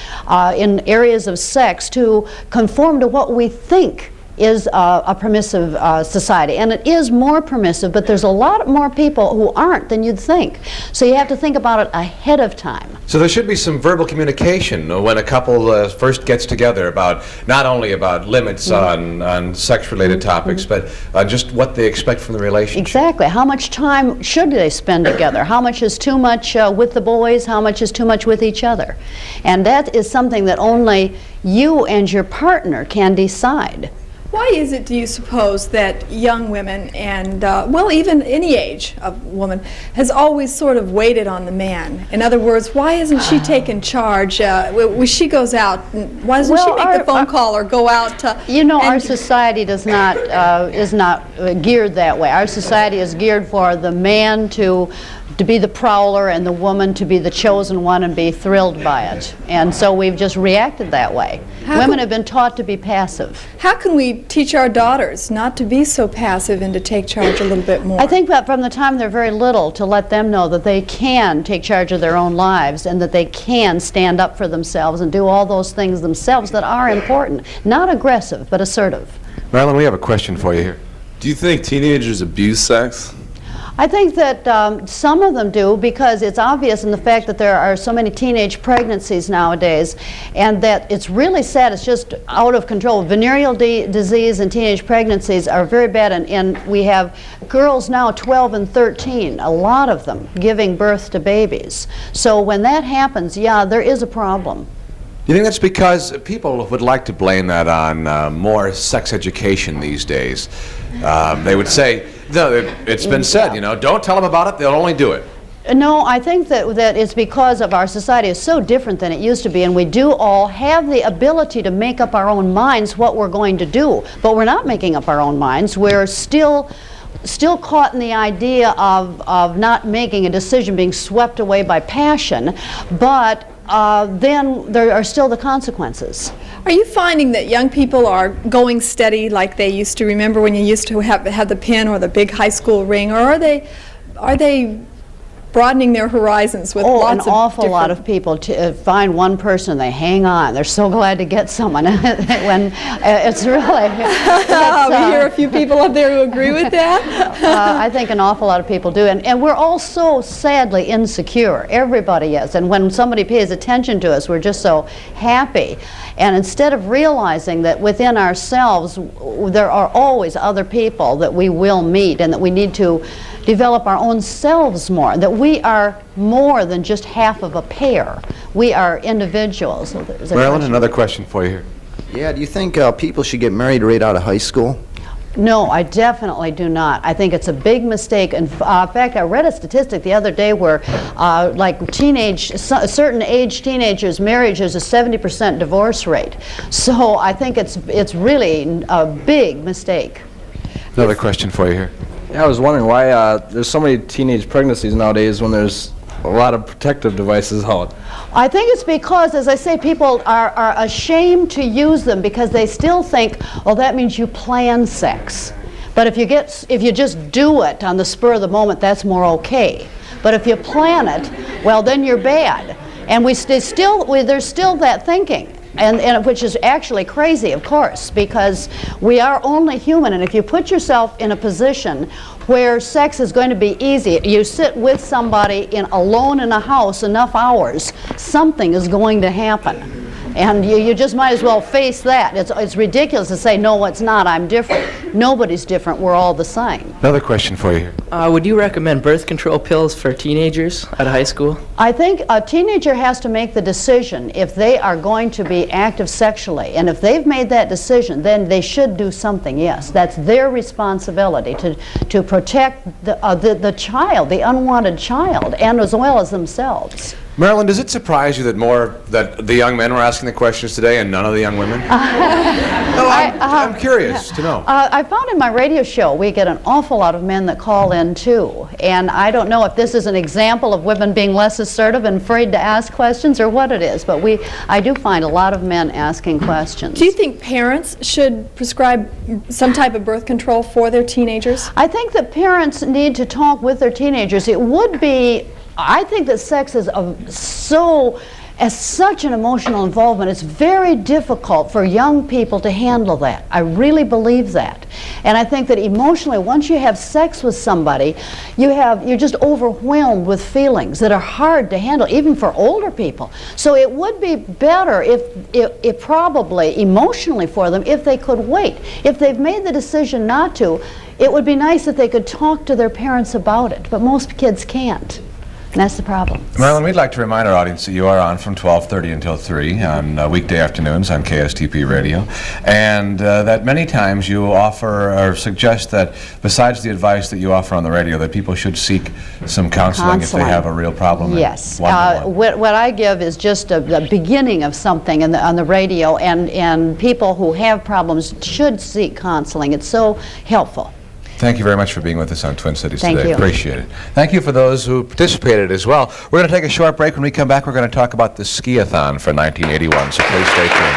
in areas of sex to conform to what we think is a permissive society. And it is more permissive, but there's a lot more people who aren't than you'd think. So you have to think about it ahead of time. So there should be some verbal communication when a couple first gets together about, not only about limits on sex-related topics, but just what they expect from the relationship. Exactly. How much time should they spend together? How much is too much with the boys? How much is too much with each other? And that is something that only you and your partner can decide. Why is it, do you suppose, that young women and, well, even any age of woman has always sort of waited on the man? In other words, why isn't she taking charge? When she goes out, why doesn't she make the phone call or go out to... You know, our society does not, is not geared that way. Our society is geared for the man to be the prowler and the woman to be the chosen one and be thrilled by it. And so we've just reacted that way. Women have been taught to be passive. How can we teach our daughters not to be so passive and to take charge a little bit more? I think that from the time they're very little, to let them know that they can take charge of their own lives and that they can stand up for themselves and do all those things themselves that are important. Not aggressive, but assertive. Marilyn, we have a question for you here. Do you think teenagers abuse sex? I think that some of them do, because it's obvious in the fact that there are so many teenage pregnancies nowadays, and that it's really sad. It's just out of control. Venereal disease and teenage pregnancies are very bad, and we have girls now 12 and 13, a lot of them, giving birth to babies. So when that happens, yeah, there is a problem. Do you think that's because people would like to blame that on more sex education these days? They would say, no, it's been said, you know, don't tell them about it, they'll only do it. No, I think that it's because of our society is so different than it used to be, and we do all have the ability to make up our own minds what we're going to do. But we're not making up our own minds. We're still caught in the idea of not making a decision, being swept away by passion, but then there are still the consequences. Are you finding that young people are going steady like they used to? Remember when you used to have the pin or the big high school ring, or are they broadening their horizons with lots of an awful lot of people find one person, they hang on. They're so glad to get someone when it's really... we hear a few people up there who agree with that. I think an awful lot of people do. And we're all so sadly insecure. Everybody is. And when somebody pays attention to us, we're just so happy. And instead of realizing that within ourselves there are always other people that we will meet and that we need to develop our own selves more, that we are more than just half of a pair. We are individuals. So Marilyn, another question for you here. Yeah, do you think people should get married right out of high school? No, I definitely do not. I think it's a big mistake. In fact, I read a statistic the other day where like certain age teenagers' marriage is a 70% divorce rate. So I think it's really a big mistake. Another question for you here. Yeah, I was wondering why there's so many teenage pregnancies nowadays when there's a lot of protective devices out. I think it's because, as I say, people are ashamed to use them because they still think, oh, that means you plan sex. But if you just do it on the spur of the moment, that's more okay. But if you plan it, well, then you're bad. And there's still that thinking. And which is actually crazy, of course, because we are only human, and if you put yourself in a position where sex is going to be easy, you sit with somebody alone in a house enough hours, something is going to happen. And you just might as well face that. It's ridiculous to say, no, it's not, I'm different. Nobody's different, we're all the same. Another question for you here. Would you recommend birth control pills for teenagers out of high school? I think a teenager has to make the decision if they are going to be active sexually. And if they've made that decision, then they should do something, yes. That's their responsibility to protect the child, the unwanted child, and as well as themselves. Marilyn, does it surprise you that the young men were asking the questions today and none of the young women? I'm curious to know. I found in my radio show we get an awful lot of men that call in too. And I don't know if this is an example of women being less assertive and afraid to ask questions or what it is, but I do find a lot of men asking questions. Do you think parents should prescribe some type of birth control for their teenagers? I think that parents need to talk with their teenagers. I think that sex is such an emotional involvement. It's very difficult for young people to handle that. I really believe that. And I think that emotionally, once you have sex with somebody, you're just overwhelmed with feelings that are hard to handle, even for older people. So it would be better if probably emotionally for them if they could wait. If they've made the decision not to, it would be nice if they could talk to their parents about it. But most kids can't. And that's the problem. Marilyn, we'd like to remind our audience that you are on from 12:30 until 3 on weekday afternoons on KSTP Radio, and that many times you offer or suggest that besides the advice that you offer on the radio, that people should seek some counseling if they have a real problem. Yes. What I give is just the beginning of something on the radio, and people who have problems should seek counseling. It's so helpful. Thank you very much for being with us on Twin Cities today. Thank you. Appreciate it. Thank you for those who participated as well. We're going to take a short break. When we come back, we're going to talk about the ski-a-thon for 1981, so please stay tuned.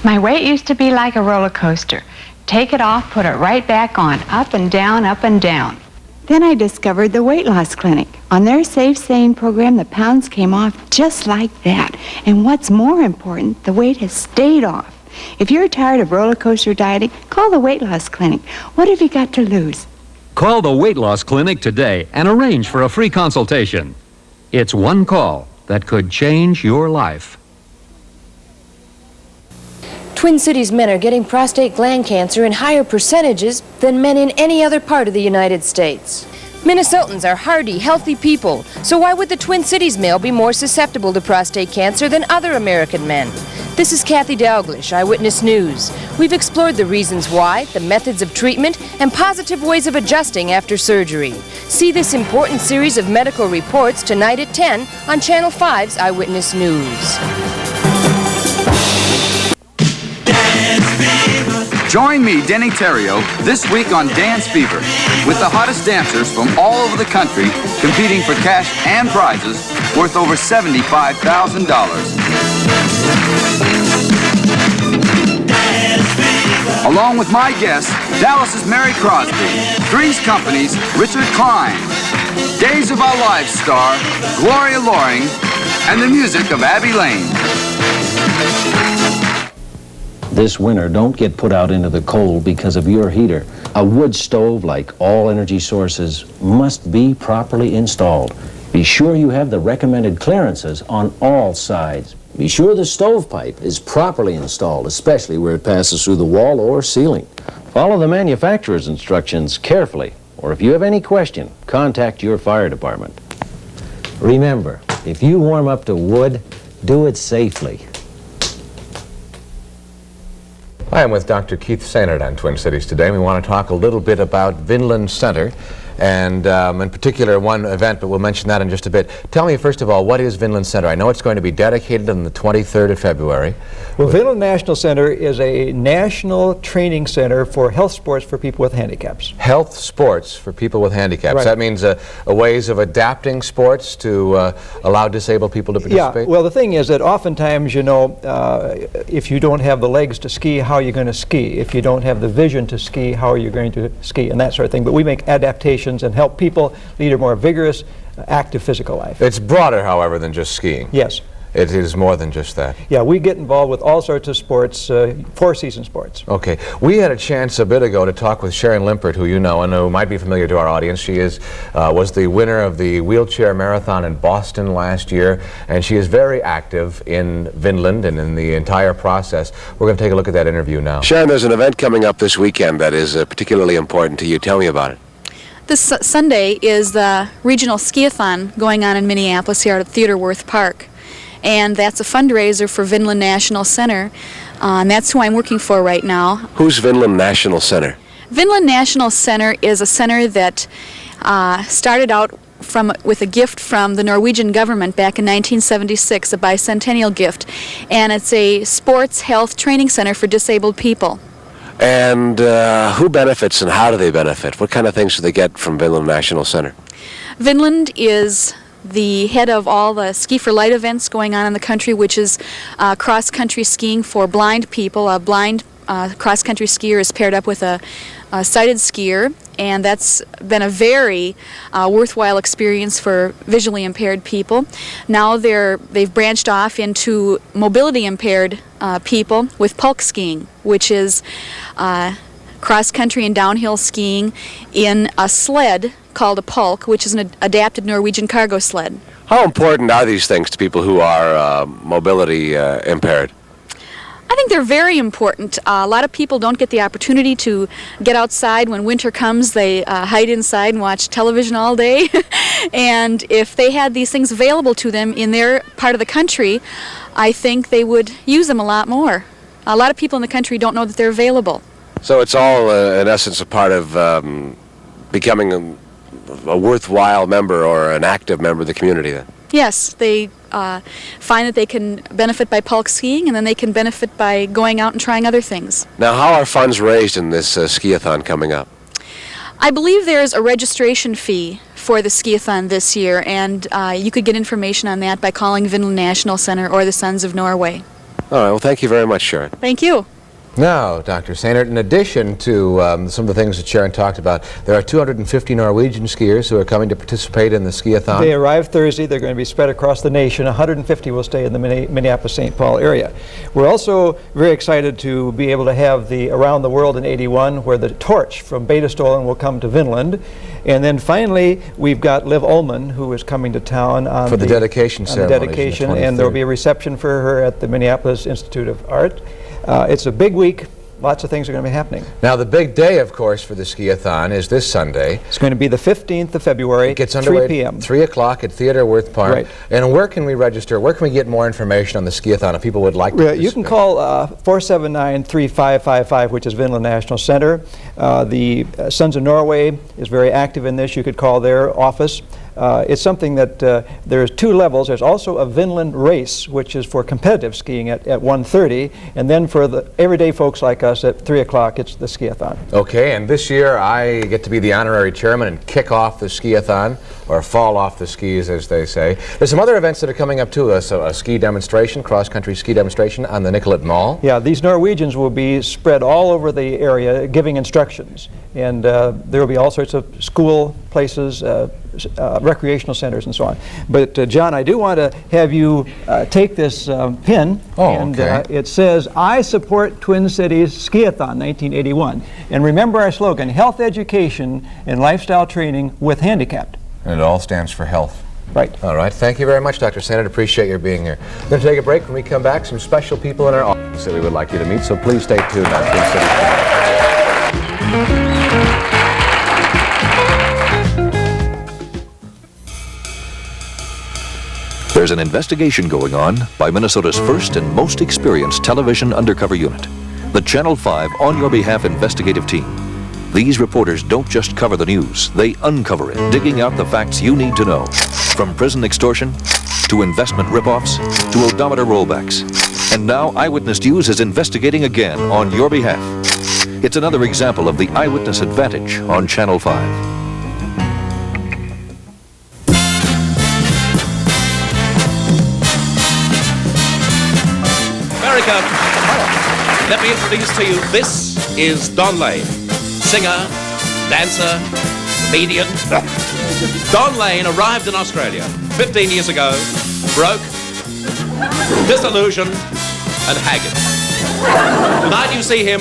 My weight used to be like a roller coaster. Take it off, put it right back on, up and down, up and down. Then I discovered the Weight Loss Clinic. On their Safe Sane program, the pounds came off just like that. And what's more important, the weight has stayed off. If you're tired of roller coaster dieting, call the Weight Loss Clinic. What have you got to lose? Call the Weight Loss Clinic today and arrange for a free consultation. It's one call that could change your life. Twin Cities men are getting prostate gland cancer in higher percentages than men in any other part of the United States. Minnesotans are hardy, healthy people, so why would the Twin Cities male be more susceptible to prostate cancer than other American men? This is Kathy Dalglish, Eyewitness News. We've explored the reasons why, the methods of treatment, and positive ways of adjusting after surgery. See this important series of medical reports tonight at 10 on Channel 5's Eyewitness News. Join me, Denny Terrio, this week on Dance Fever, with the hottest dancers from all over the country competing for cash and prizes worth over $75,000. Along with my guest, Dallas's Mary Crosby, Three's Company's Richard Klein, Days of Our Lives star Gloria Loring, and the music of Abby Lane. This winter, don't get put out into the cold because of your heater. A wood stove, like all energy sources, must be properly installed. Be sure you have the recommended clearances on all sides. Be sure the stovepipe is properly installed, especially where it passes through the wall or ceiling. Follow the manufacturer's instructions carefully, or if you have any question, contact your fire department. Remember, if you warm up to wood, do it safely. Hi, I'm with Dr. Keith Sainert on Twin Cities today. We want to talk a little bit about Vinland Center, and in particular one event, but we'll mention that in just a bit. Tell me, first of all, what is Vinland Center? I know it's going to be dedicated on the 23rd of February. Well, Vinland National Center is a national training center for health sports for people with handicaps. Health sports for people with handicaps. Right. That means ways of adapting sports to allow disabled people to participate? Yeah, well, the thing is that oftentimes, you know, if you don't have the legs to ski, how are you going to ski? If you don't have the vision to ski, how are you going to ski? And that sort of thing. But we make adaptations and help people lead a more vigorous, active physical life. It's broader, however, than just skiing. Yes. It is more than just that. Yeah, we get involved with all sorts of sports, four-season sports. Okay. We had a chance a bit ago to talk with Sharon Limpert, who you know and who might be familiar to our audience. She was the winner of the wheelchair marathon in Boston last year, and she is very active in Vinland and in the entire process. We're going to take a look at that interview now. Sharon, there's an event coming up this weekend that is particularly important to you. Tell me about it. This Sunday is the regional ski-a-thon going on in Minneapolis here at Theodore Wirth Park. And that's a fundraiser for Vinland National Center. And that's who I'm working for right now. Who's Vinland National Center? Vinland National Center is a center that started out with a gift from the Norwegian government back in 1976, a bicentennial gift. And it's a sports health training center for disabled people. And who benefits and how do they benefit? What kind of things do they get from Vinland National Center? Vinland is the head of all the Ski for Light events going on in the country, which is cross-country skiing for blind people. A blind cross-country skier is paired up with a sighted skier, and that's been a very worthwhile experience for visually impaired people. Now they've branched off into mobility impaired people with pulk skiing, which is cross-country and downhill skiing in a sled called a pulk, which is an adapted Norwegian cargo sled. How important are these things to people who are mobility impaired? I think they're very important. A lot of people don't get the opportunity to get outside when winter comes. They hide inside and watch television all day. And if they had these things available to them in their part of the country, I think they would use them a lot more. A lot of people in the country don't know that they're available. So it's all, in essence, a part of becoming a worthwhile member or an active member of the community then? Yes, they find that they can benefit by pulk skiing, and then they can benefit by going out and trying other things. Now, how are funds raised in this ski-a-thon coming up? I believe there's a registration fee for the ski-a-thon this year, and you could get information on that by calling Vinland National Center or the Sons of Norway. All right, well, thank you very much, Sharon. Thank you. Now, Dr. Sainert, in addition to some of the things that Sharon talked about, there are 250 Norwegian skiers who are coming to participate in the ski-a-thon. They arrive Thursday. They're going to be spread across the nation. 150 will stay in the Minneapolis-St. Paul area. We're also very excited to be able to have the Around the World in '81, where the torch from Betastolen will come to Vinland. And then finally, we've got Liv Ullmann, who is coming to town on for the dedication ceremony. And there will be a reception for her at the Minneapolis Institute of Art. It's a big week, lots of things are going to be happening. Now, the big day, of course, for the ski-a-thon is this Sunday. It's going to be the 15th of February, It gets underway 3 p.m. at 3 o'clock at Theater Worth Park. Right. And where can we register? Where can we get more information on the ski-a-thon if people would like to You can call 479-3555, which is Vinland National Center. The Sons of Norway is very active in this. You could call their office. It's something that there's 2 levels. There's also a Vinland race, which is for competitive skiing at 1:30, and then for the everyday folks like us at 3 o'clock, it's the ski-a-thon. Okay, and this year I get to be the honorary chairman and kick off the ski-a-thon, or fall off the skis, as they say. There's some other events that are coming up too. A ski demonstration, cross-country ski demonstration on the Nicollet Mall. Yeah, these Norwegians will be spread all over the area giving instructions, and there will be all sorts of school places, recreational centers and so on. But John, I do want to have you take this pin, and it says, "I support Twin Cities Ski-a-thon 1981." And remember our slogan, health education and lifestyle training with handicapped. And it all stands for health. Right. All right. Thank you very much, Dr. Sennett. Appreciate your being here. We're going to take a break. When we come back, some special people in our office that we would like you to meet, so please stay tuned on Twin Cities. There's an investigation going on by Minnesota's first and most experienced television undercover unit, the Channel 5 On Your Behalf investigative team. These reporters don't just cover the news, they uncover it, digging out the facts you need to know. From prison extortion, to investment ripoffs, to odometer rollbacks. And now Eyewitness News is investigating again on your behalf. It's another example of the eyewitness advantage on Channel 5. America, let me introduce to you, this is Don Lane, singer, dancer, comedian. Don Lane arrived in Australia 15 years ago, broke, disillusioned, and haggard. Tonight you see him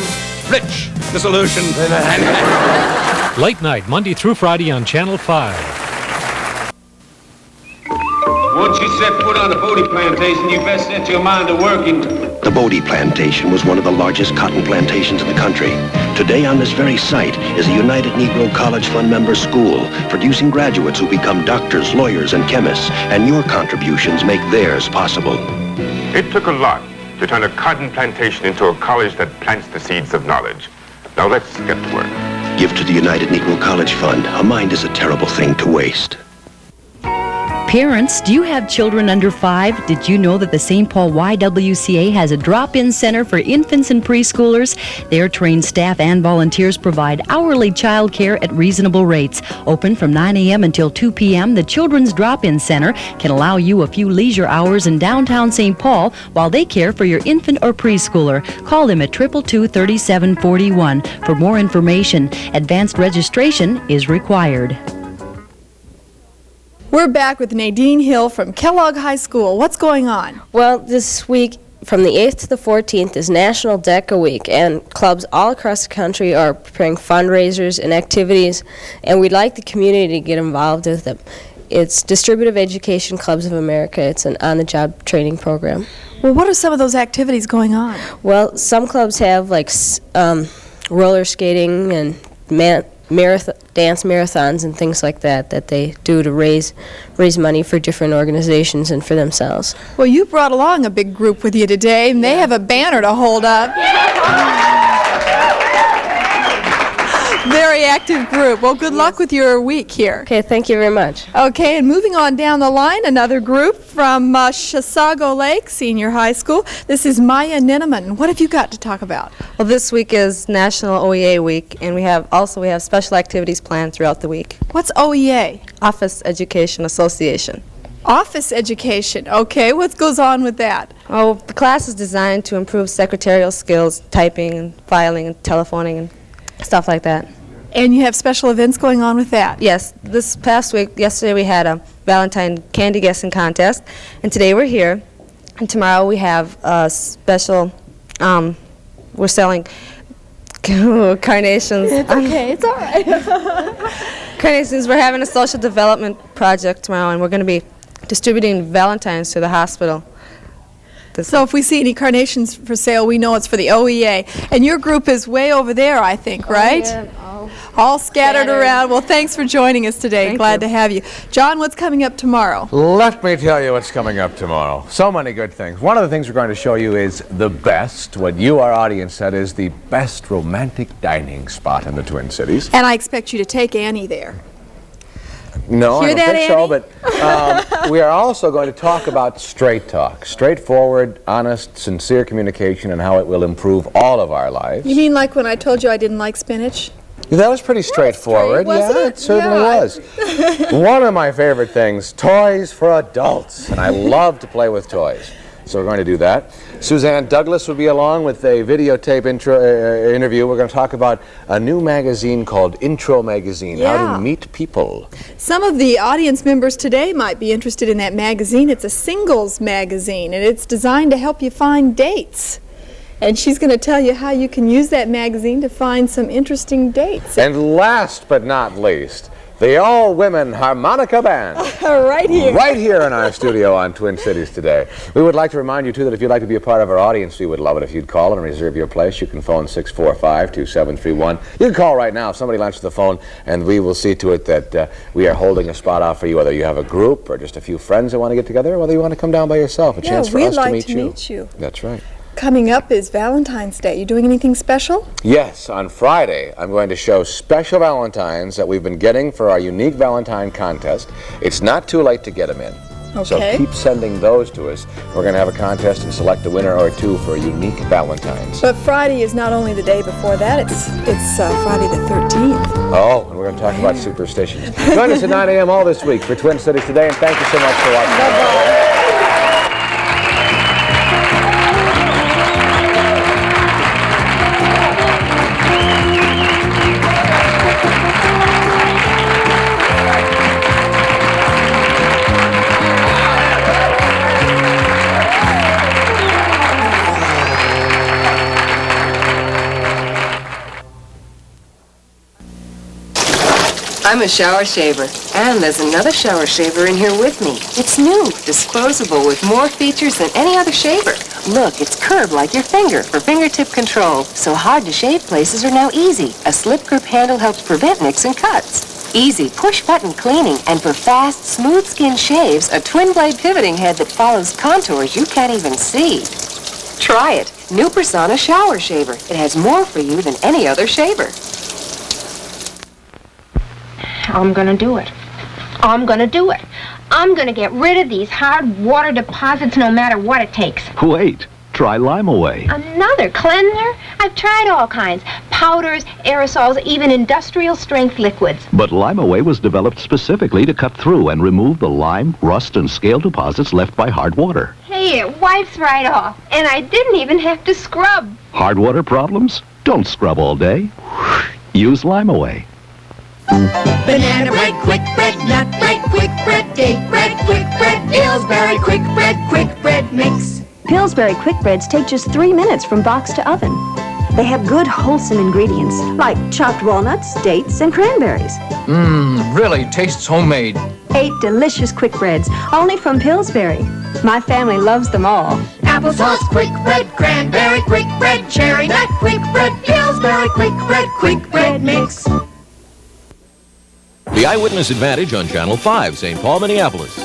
rich, disillusioned, and haggard. Late night, Monday through Friday on Channel 5. Once you set foot on the Bodie plantation, you best set your mind to working. The Bodie plantation was one of the largest cotton plantations in the country. Today on this very site is a United Negro College Fund member school, producing graduates who become doctors, lawyers, and chemists, and your contributions make theirs possible. It took a lot to turn a cotton plantation into a college that plants the seeds of knowledge. Now let's get to work. Give to the United Negro College Fund. A mind is a terrible thing to waste. Parents, do you have children under 5? Did you know that the St. Paul YWCA has a drop-in center for infants and preschoolers? Their trained staff and volunteers provide hourly child care at reasonable rates. Open from 9 a.m. until 2 p.m., the Children's Drop-In Center can allow you a few leisure hours in downtown St. Paul while they care for your infant or preschooler. Call them at 222-3741 for more information. Advanced registration is required. We're back with Nadine Hill from Kellogg High School. What's going on? Well, this week, from the 8th to the 14th, is National DECA Week, and clubs all across the country are preparing fundraisers and activities, and we'd like the community to get involved with them. It's Distributive Education Clubs of America. It's an on-the-job training program. Well, what are some of those activities going on? Well, some clubs have, like, roller skating and dance marathons and things like that they do to raise money for different organizations and for themselves. Well, you brought along a big group with you today, and they have a banner to hold up. Very active group. Well, good luck with your week here. Okay, thank you very much. Okay, and moving on down the line, another group from Chisago Lake Senior High School. This is Maya Ninneman. What have you got to talk about? Well, this week is National OEA Week, and we have special activities planned throughout the week. What's OEA? Office Education Association. Office education. Okay, what goes on with that? Oh, the class is designed to improve secretarial skills, typing and filing and telephoning and stuff like that. And you have special events going on with that? Yes. This past week, yesterday we had a Valentine candy guessing contest, and today we're here. And tomorrow we have a special, we're selling carnations. It's okay, it's all right. Carnations. We're having a social development project tomorrow, and we're going to be distributing Valentines to the hospital. So if we see any carnations for sale, we know it's for the OEA. And your group is way over there, I think, right? Yeah, all scattered around. Well, thanks for joining us today. Glad to have you. John, what's coming up tomorrow? Let me tell you what's coming up tomorrow. So many good things. One of the things we're going to show you is the best, what you, our audience, said is the best romantic dining spot in the Twin Cities. And I expect you to take Annie there. No, Hear I don't that, think Annie? so, but we are also going to talk about straight talk, straightforward, honest, sincere communication and how it will improve all of our lives. You mean like when I told you I didn't like spinach? That was pretty straightforward. Wasn't Yeah, it certainly was. One of my favorite things, toys for adults. And I love to play with toys. So we're going to do that. Suzanne Douglas will be along with a videotape interview. We're going to talk about a new magazine called Intro Magazine, how to meet people. Some of the audience members today might be interested in that magazine. It's a singles magazine, and it's designed to help you find dates. And she's going to tell you how you can use that magazine to find some interesting dates. And last but not least, the all-women harmonica band. Right here. Right here in our studio on Twin Cities today. We would like to remind you, too, that if you'd like to be a part of our audience, we would love it if you'd call and reserve your place. You can phone 645-2731. You can call right now if somebody answers the phone, and we will see to it that we are holding a spot out for you, whether you have a group or just a few friends that want to get together, or whether you want to come down by yourself. A chance for us to meet you. We'd like to meet you. That's right. Coming up is Valentine's Day. You doing anything special? Yes, on Friday, I'm going to show special Valentines that we've been getting for our unique Valentine contest. It's not too late to get them in. Okay. So keep sending those to us. We're going to have a contest and select a winner or two for unique Valentines. But Friday is not only the day before that, it's Friday the 13th. Oh, and we're going to talk about superstitions. Join us at 9 a.m. all this week for Twin Cities Today, and thank you so much for watching. Bye-bye. I'm a shower shaver, and there's another shower shaver in here with me. It's new, disposable, with more features than any other shaver. Look, it's curved like your finger for fingertip control, so hard-to-shave places are now easy. A slip grip handle helps prevent nicks and cuts. Easy push-button cleaning, and for fast, smooth-skin shaves, a twin-blade pivoting head that follows contours you can't even see. Try it. New Persona Shower Shaver. It has more for you than any other shaver. I'm gonna do it. I'm gonna do it. I'm gonna get rid of these hard water deposits no matter what it takes. Wait. Try Lime Away. Another cleanser? I've tried all kinds. Powders, aerosols, even industrial strength liquids. But Lime Away was developed specifically to cut through and remove the lime, rust, and scale deposits left by hard water. Hey, it wipes right off. And I didn't even have to scrub. Hard water problems? Don't scrub all day. Use Lime Away. Banana bread, quick bread, nut bread, quick bread, date bread, quick bread, Pillsbury quick bread mix. Pillsbury quick breads take just 3 minutes from box to oven. They have good, wholesome ingredients like chopped walnuts, dates, and cranberries. Really tastes homemade. 8 delicious quick breads, only from Pillsbury. My family loves them all. Applesauce quick bread, cranberry quick bread, cherry nut quick bread, Pillsbury quick bread mix. The Eyewitness Advantage on Channel 5, St. Paul, Minneapolis.